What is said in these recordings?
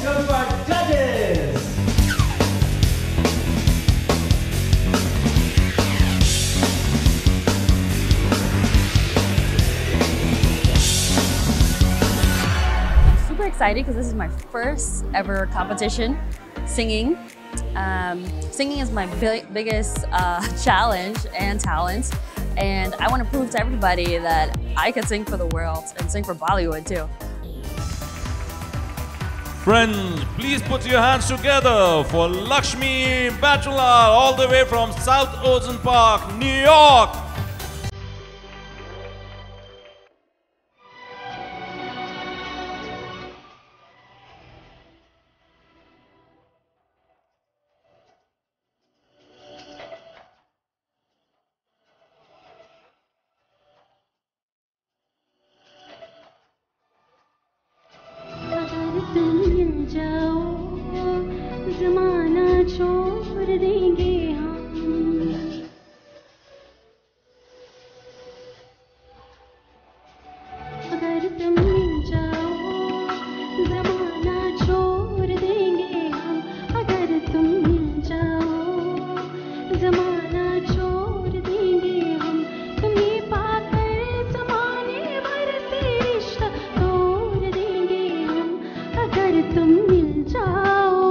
go to our judges. Super excited because this is my first ever competition singing. Singing is my biggest challenge and talent, and I want to prove to everybody that I can sing for the world and sing for Bollywood too. Friends, please put your hands together for Lakshmi Bachelor all the way from South Ocean Park, New York. ज़माना छोड़ देंगे हम, अगर तुम मिल जाओ ज़माना छोड़ देंगे हम, अगर तुम मिल जाओ ज़माना छोड़ देंगे हम, तुम्हें पाकर ज़माने भर से रिश्ता तोड़ देंगे हम, अगर तुम मिल जाओ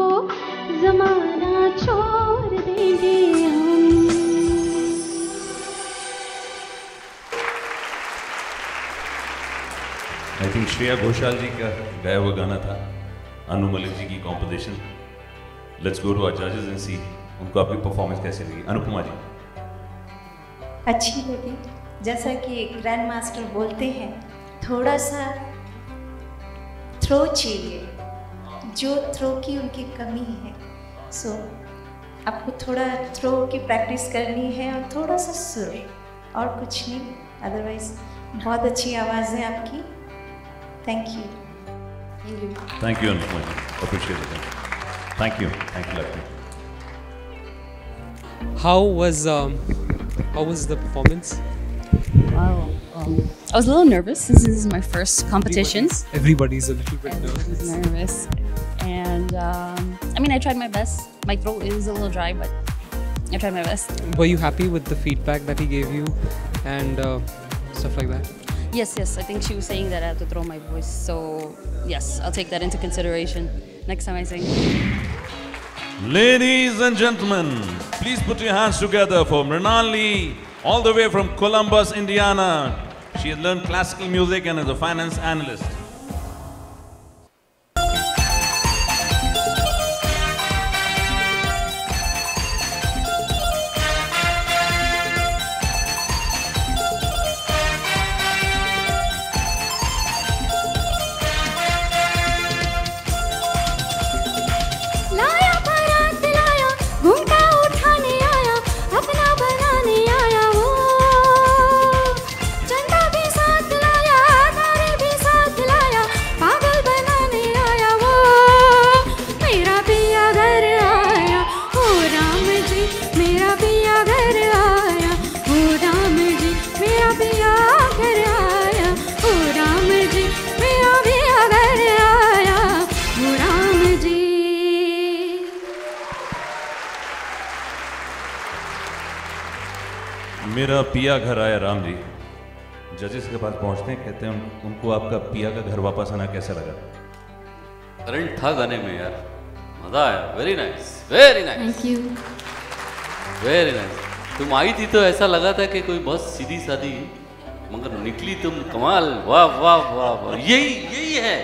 ज़माना छोड़ देंगे हम। आई थिंक श्रेया घोषाल जी का गाया हुआ गाना था, अनु मलिक जी की composition. Let's go to our जजेस एंड सी उनको आपकी परफॉर्मेंस कैसी लगी। अनुपमा जी। अच्छी लगी। जैसा कि ग्रैंड मास्टर बोलते हैं, थोड़ा सा थ्रो चाहिए, जो थ्रो की उनकी कमी है। सो आपको थोड़ा थ्रो की प्रैक्टिस करनी है और थोड़ा सा सुर, और कुछ नहीं। अदरवाइज बहुत अच्छी आवाज़ है आपकी। Thank you. Thank you, Anupama ji. Appreciate it. Thank you, Lakshmi. How was the performance? Wow. I was a little nervous. This is my first competition. Everybody's a little bit nervous. Nervous. And I mean, I tried my best. My throat is a little dry, but I tried my best. Were you happy with the feedback that he gave you and stuff like that? Yes, I think she was saying that I have to throw my voice. So yes, I'll take that into consideration next time I sing. Ladies and gentlemen, please put your hands together for Mrinal Lee, all the way from Columbus, Indiana. She has learned classical music and is a finance analyst. मेरा पिया घर आया राम जी। जजेस के पास पहुंचते हैं, कहते हैं उनको आपका पिया का घर वापस आना कैसा लगा? करंट था गाने में यार, मजा आया। Very nice, very nice. Thank you. Very nice. तुम आई थी तो ऐसा लगा था कि कोई बहुत सीधी सादी, मगर निकली तुम कमाल। वाह वाह वाह वाह। यही है,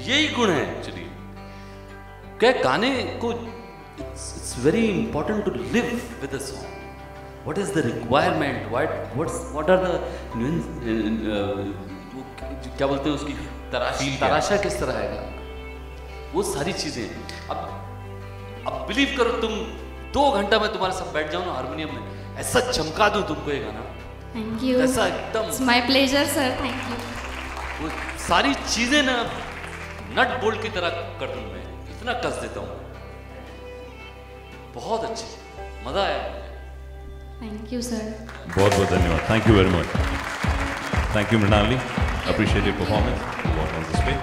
यही गुण है एक्चुअली। क्या गाने को, it's very important to live with a song. What is the requirement? What are the क्या बोलते हैं उसकी तराशा किस तरह आएगा, वो सारी चीजें। अब बिलीव करो, तुम 2 घंटा में तुम्हारे साथ बैठ जाओ ना हारमोनियम में, ऐसा चमका दूं तुमको ये गाना। Thank you. ऐसा एकदम। It's my pleasure, sir. Thank you. वो सारी चीजें ना नट बोल्ट की तरह कर दूं मैं, इतना कस देता हूँ। बहुत अच्छी, मजा आया। Thank you sir. बहुत बहुत धन्यवाद। Thank you very much. Thank you Mrinali. Appreciate your performance. Walk on the stage.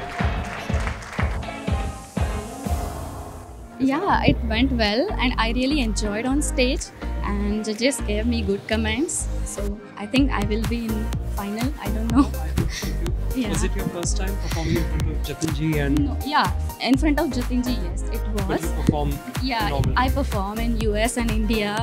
Yeah, it went well and I really enjoyed on stage and judges gave me good comments. So I think I will be in final, I don't know. Yeah. Was it your first time performing in front of Jatin ji and No, yeah, in front of Jatin ji, yes, it will was. you perform Yeah, normally? I perform in US and India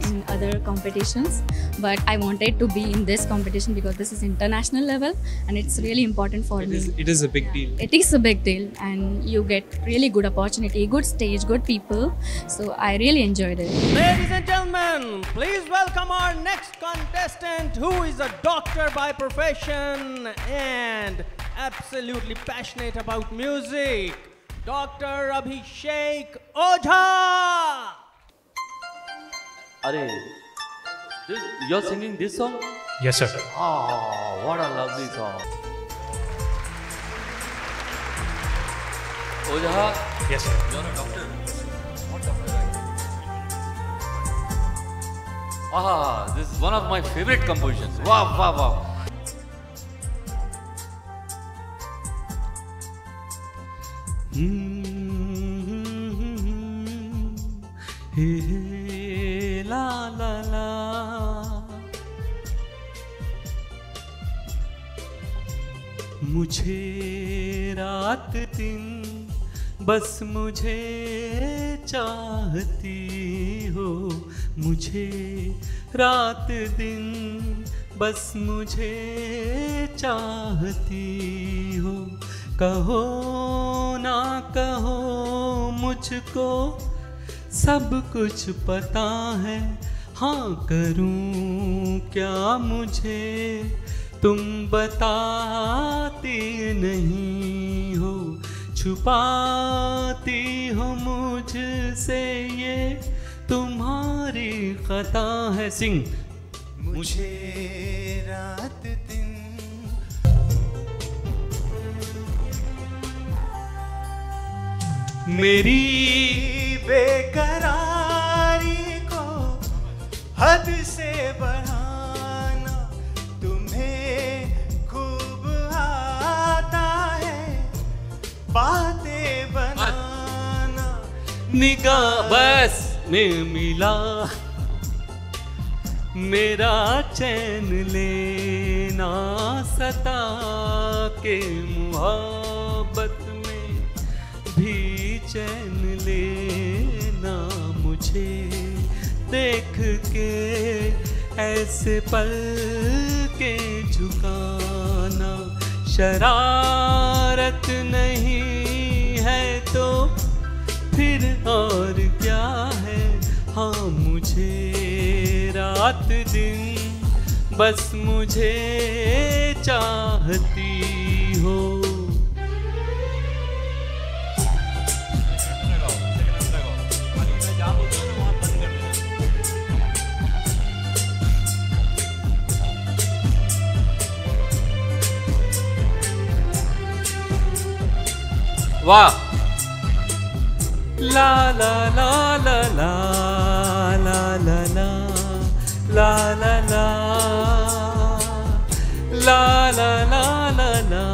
in other competitions, but I wanted to be in this competition because this is international level and it's really important for me. It is a big deal. It is a big deal and you get really good opportunity, good stage, good people. So I really enjoyed it. Ladies and gentlemen, please welcome our next contestant who is a doctor by profession and absolutely passionate about music. Dr. Abhishek Ojha! Are you're singing this song? Yes, sir. Oh, what a lovely song. Ojha, Yes, sir. you're a doctor. What doctor are you? Ah, this is one of my favorite compositions. Wow, wow, wow. La la la, मुझे रात दिन बस मुझे चाहती हो, मुझे रात दिन बस मुझे चाहती हो, कहो ना कहो मुझको सब कुछ पता है, हाँ करूं क्या मुझे तुम बताती नहीं हो, छुपाती हो मुझसे ये तुम्हारी खता है। सिंह मुझे रात दिन मेरी बेकरारी को हद से बढ़ाना तुम्हें खूब आता है, बातें बनाना निगाह बस में मिला मेरा चैन लेना, सता के मोहब्बत में भी चैन लेना, मुझे देख के ऐसे पल के झुकाना, शरारत नहीं है तो फिर और क्या है, हाँ मुझे रात दिन बस मुझे चाहती हो। वाह, ला ला ला ला ला ला ला ला ला ला ला ला ला ला ला ला,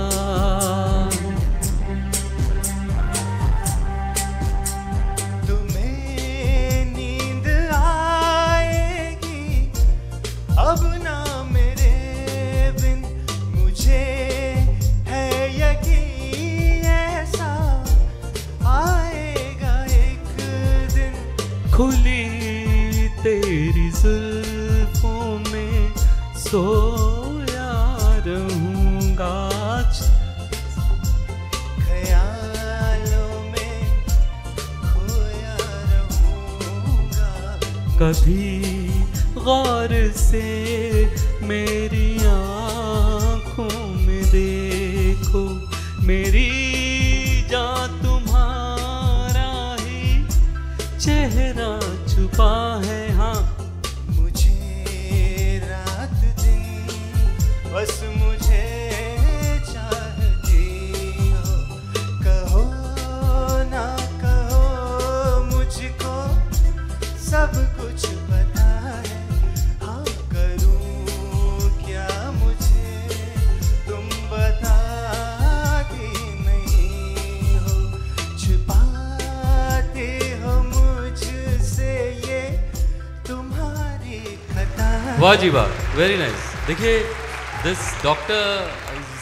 तुम्हें नींद आएगी अब ना मेरे बिन, मुझे है यकीन ऐसा आएगा एक दिन, खुली तेरी जुल्फों में सोया रहूंगा, ख्यालों में खोया रहूंगा, कभी गौर से मेरी आँखों में देखो, मेरी जान तुम्हारा ही चेहरा छुपा है, हाँ मुझे रात दिन बस मुझे चाहती हो, कहो ना कहो मुझको सब कुछ पता है, हाँ करूं क्या मुझे तुम बताती नहीं हो, छुपाती वाह जी वाह, वेरी नाइस। देखिए, this doctor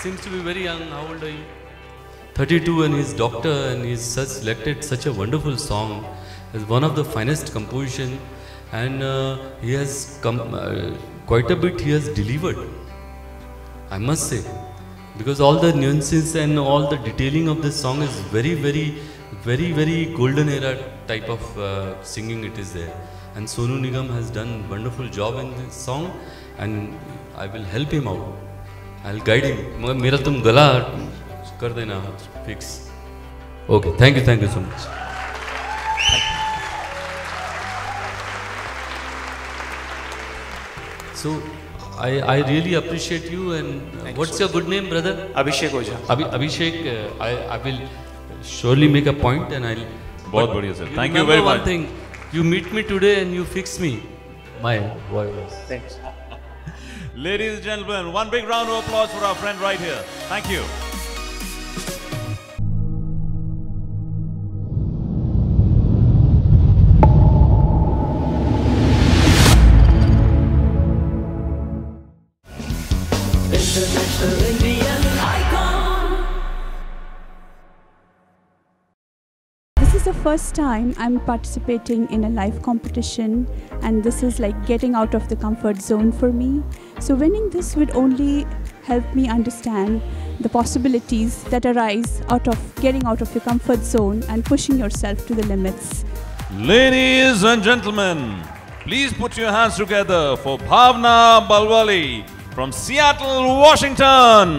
seems to be very young. How old are you? 32, and he's doctor, and he's selected such a wonderful song. It's one of the finest composition, and he has come quite a bit. He has delivered, I must say, because all the nuances and all the detailing of this song is very golden era type of singing it is there. And Sonu Nigam has done wonderful job in this song, and I will help him out. I'll guide him. मगर मेरा तुम गला कर देना fix. Okay, thank you so much. So I really appreciate you. And what's your good name, brother? Abhishek Oja. Abhishek, I will surely make a point, and I'll. बहुत बढ़िया sir. Thank you very much. One thing, you meet me today and you fix me. My voice. Thanks. Ladies and gentlemen, one big round of applause for our friend right here. Thank you. The first time I'm participating in a live competition, and this is like getting out of the comfort zone for me. So winning this would only help me understand the possibilities that arise out of getting out of your comfort zone and pushing yourself to the limits. Ladies and gentlemen, please put your hands together for Bhavna Balwali from Seattle, Washington.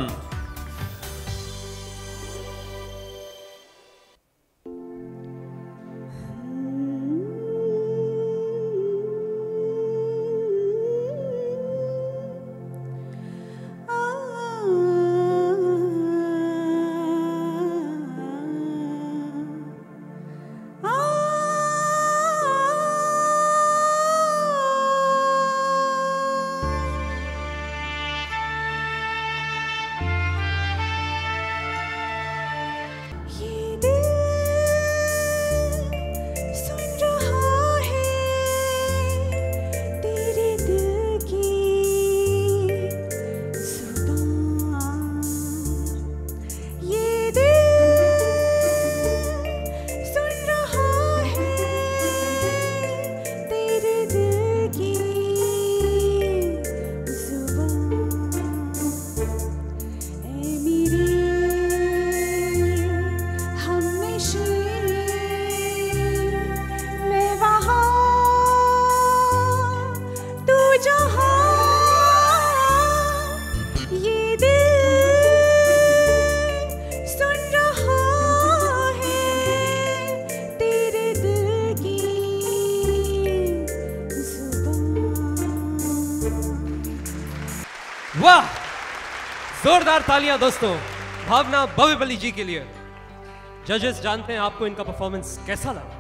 वाह, जोरदार तालियां दोस्तों भावना बाहुबली जी के लिए। जजेस जानते हैं आपको इनका परफॉर्मेंस कैसा लगा?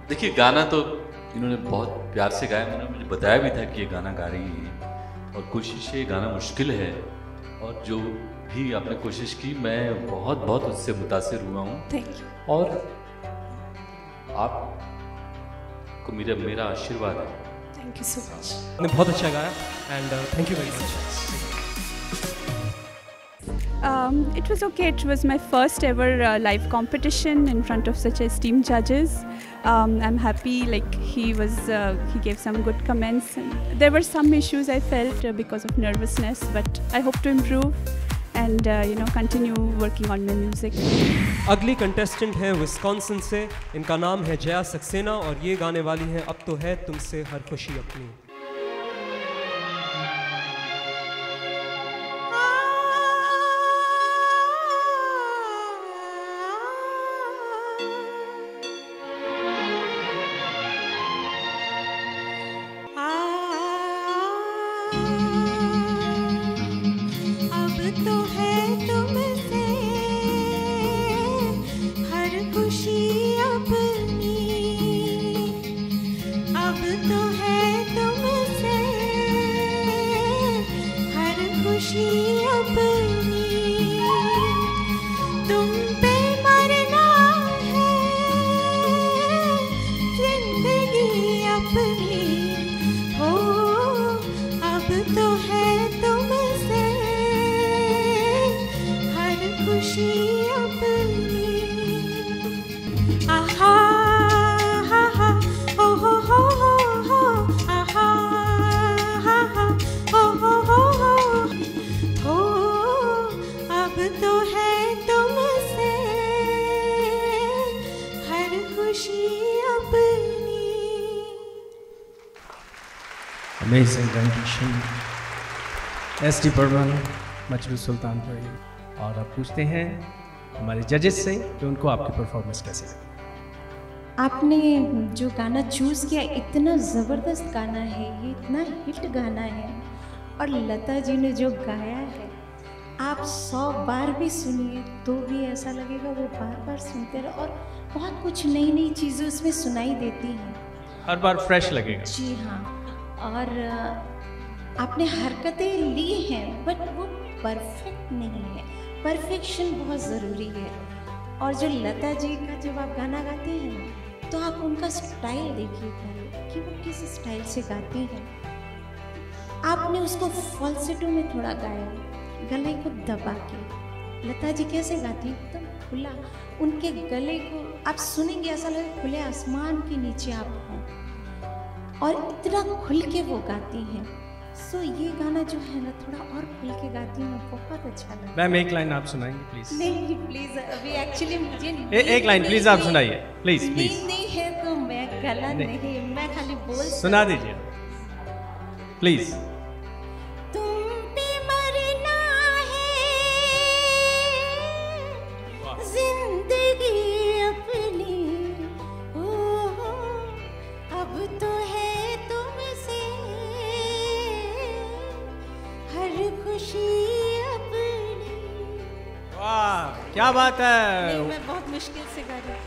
देखिए, गाना तो इन्होंने बहुत प्यार से गाया। मैंने मुझे बताया भी था कि ये गाना गा रही है, और कोशिश ये गाना मुश्किल है, और जो भी आपने कोशिश की मैं बहुत उससे मुतासिर हुआ हूँ। Thank you. और आपको मेरा आशीर्वाद है। Thank you so much. आपने बहुत अच्छा गाया, and thank you very much. It was okay. It was my first ever live competition in front of such esteemed judges. I'm happy. Like he gave some good comments. And there were some issues I felt because of nervousness, but I hope to improve and continue working on my music. अगली contestant है Wisconsin से। इनका नाम है जया सक्सेना, और ये गाने वाली हैं अब तो है तुमसे हर खुशी अपनी। अब तो है तुम आहा हा हा ओ हो आहा हा हा ओ हो अब तो है तुमसे हर खुशी अपनी। Amazing rendition. S.D. Burman, Majrooh Sultanpuri. और अब पूछते हैं हमारे जजेस से कि उनको आपकी परफॉर्मेंस कैसी लगी। आपने जो गाना चूज़ किया इतना ज़बरदस्त गाना है, ये इतना हिट गाना है, और लता जी ने जो गाया है आप 100 बार भी सुनिए तो भी ऐसा लगेगा वो बार बार सुनते रहो, और बहुत कुछ नई नई चीज़ें उसमें सुनाई देती हैं। हर बार फ्रेश लगेगा। जी हाँ, और आपने हरकतें ली हैं बट वो परफेक्ट नहीं है। परफेक्शन बहुत ज़रूरी है। और जो लता जी का जब आप गाना गाते हैं ना तो आप उनका स्टाइल देखिए पहले कि वो किस स्टाइल से गाती हैं। आपने उसको फॉल्सेटो में थोड़ा गाया, गले को दबा के। लता जी कैसे गाती हैं एकदम खुला, उनके गले को आप सुनेंगे ऐसा लगेगा खुले आसमान के नीचे आप हों, और इतना खुल के वो गाती हैं। सो ये गाना जो है ना थोड़ा और खुल के गाती हूँ, बहुत अच्छा लगता है। मैम एक लाइन आप सुनाएंगे प्लीज? नहीं प्लीज, अभी एक्चुअली मुझे एक लाइन प्लीज आप सुनाइए प्लीज प्लीज। नींद नहीं है तो मैं गला नहीं, मैं खाली बोल सुना दीजिए प्लीज। तुम पे मरना है जिंदगी अपनी, ओ अब तो है तुमसे हर खुशी अपनी। वाह क्या बात है। नहीं, मैं बहुत मुश्किल से गा रही हूँ।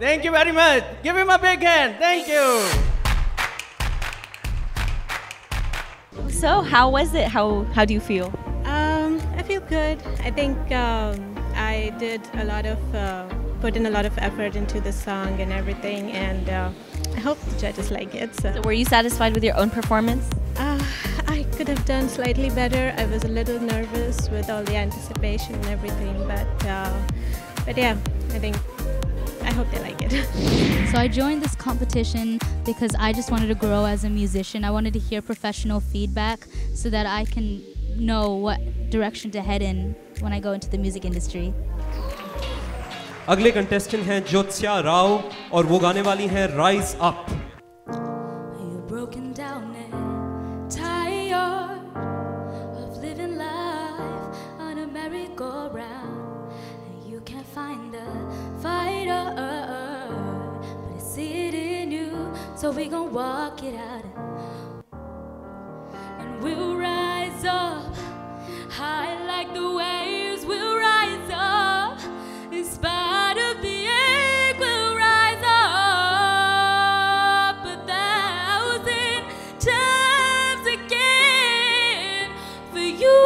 Thank you very much. Give him a big hand. Thank you. So, how was it? How do you feel? I feel good. I think I did a lot of put in a lot of effort into the song and everything, and I hope the judges like it. So Were you satisfied with your own performance? I could have done slightly better. I was a little nervous with all the anticipation and everything, but yeah, I hope they like it. So I joined this competition because I just wanted to grow as a musician. I wanted to hear professional feedback so that I can know what direction to head in when I go into the music industry. अगले contestant हैं ज्योत्स्या राव और वो गाने वाली हैं rise up. You're broken down and tired of living life on a merry-go-round. You can't find a fighter, but I see it in you, so we gon' walk it out. And we'll rise up, high like the waves, we'll rise up, in spite of the ache, we'll rise up 1,000 times again for you.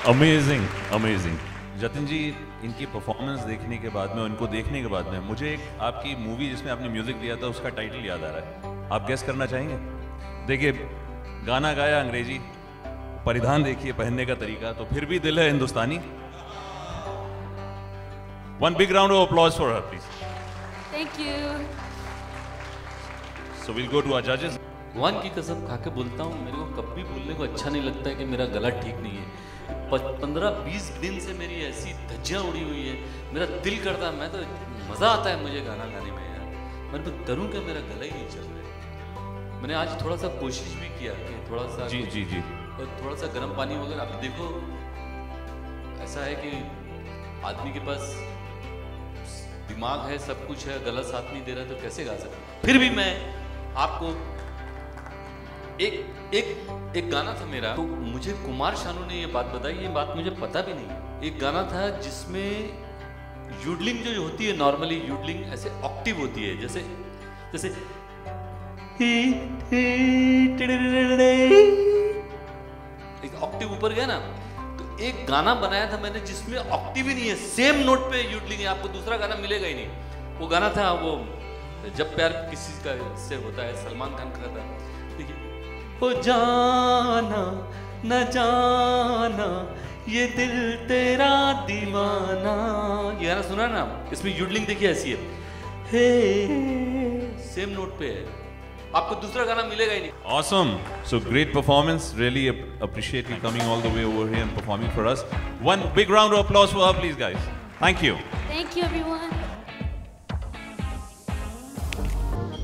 Amazing amazing. Jatin ji, इनकी performance देखने के बाद में, इनको देखने के बाद में मुझे एक आपकी मूवी जिसमें आपने म्यूजिक दिया था उसका टाइटल याद आ रहा है। आप गेस करना चाहेंगे? देखिए, गाना गाया अंग्रेजी, परिधान देखिए पहनने का तरीका, तो फिर भी दिल है हिंदुस्तानी। One big round of applause for her, please. Thank you. So we'll go to our judges. भगवान की कसम खा के बोलता हूँ, मेरे को कभी बोलने को अच्छा नहीं लगता है कि मेरा गला ठीक नहीं है। 15-20 दिन से मेरी ऐसी धज्जियाँ उड़ी हुई है, मेरा दिल करता है, मैं तो मज़ा आता है मुझे गाना गाने में यार। मैं तो डरूं कि मेरा गला ही नहीं चल रहा है। मैंने आज थोड़ा सा कोशिश भी किया कि थोड़ा सा जी जी जी और थोड़ा सा गर्म पानी वगैरह। आप देखो, ऐसा है कि आदमी के पास दिमाग है, सब कुछ है, गला साथ नहीं दे रहा तो कैसे गा सकते। फिर भी मैं आपको एक गाना था मेरा, तो मुझे कुमार शानू ने ये बात बताई, ये बात मुझे पता भी नहीं है। एक गाना था जिसमें यूडलिंग जो होती है, नॉर्मली यूडलिंग ऐसे ऑक्टिव होती है, जैसे एक ऑक्टिव ऊपर गया ना, तो एक गाना बनाया था मैंने जिसमें ऑक्टिव ही नहीं है, सेम नोट पे यूडलिंग है, आपको दूसरा गाना मिलेगा ही नहीं। वो गाना था वो जब प्यार किसी का से होता है, सलमान खान का था, देखिए, हो जाना न जाना ये दिल तेरा दीवाना, ये गाना सुना ना, इसमें यूडलिंग देखिए ऐसी है, हे सेम नोट पे है, आपको दूसरा गाना मिलेगा ही नहीं। Awesome. So great performance. Really appreciate you coming all the way over here and performing for us. One big round of applause for her, please, guys. Thank you. Thank you, everyone.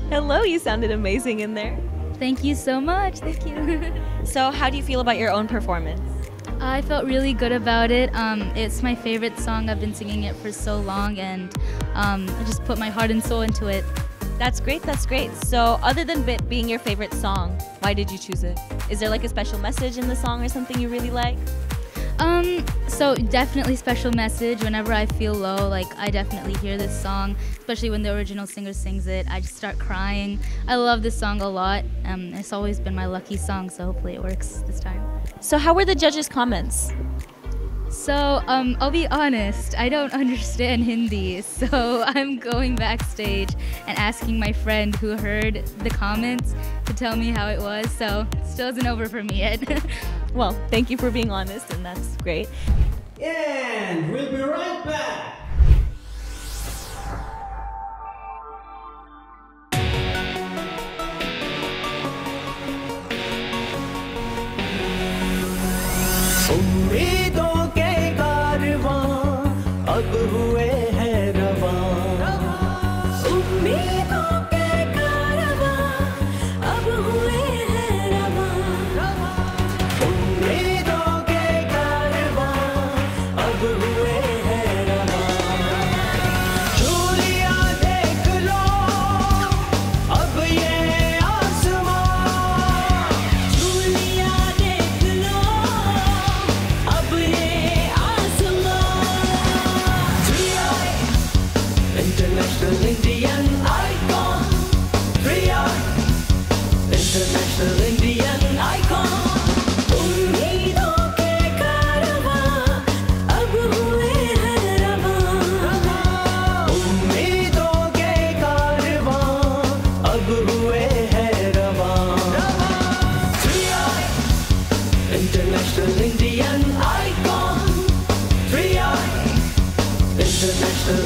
Hello, you sounded amazing in there. Thank you so much. Thank you. So, how do you feel about your own performance? I felt really good about it. It's my favorite song. I've been singing it for so long, and I just put my heart and soul into it. That's great. That's great. So, other than being your favorite song, why did you choose it? Is there like a special message in the song or something you really like? So definitely special message. Whenever I feel low, like I definitely hear this song, especially when the original singer sings it, I just start crying. I love this song a lot. It's always been my lucky song, so hopefully it works this time. So how were the judges' comments? So, I'll be honest, I don't understand Hindi, so I'm going backstage and asking my friend who heard the comments to tell me how it was, so it still isn't over for me yet. Well, thank you for being honest, and that's great. And we'll be right back. उम्मीदों के कारवां अब हुए हैं रवां, उम्मीदों के कारवां अब हुए हैं रवां, उम्मीदों के कारवां अब हुए हैं रवां। चूड़ियां देख लो अब ये आसमां, चूड़ियां देख लो अब ये आसमां। International Indian icon, 3i International Indian icon। उम्मीदों के कारवां अब हुए हैं रवां, उम्मीदों के कारवां अब हुए हैं रवां। 3i International Indian icon, 3i International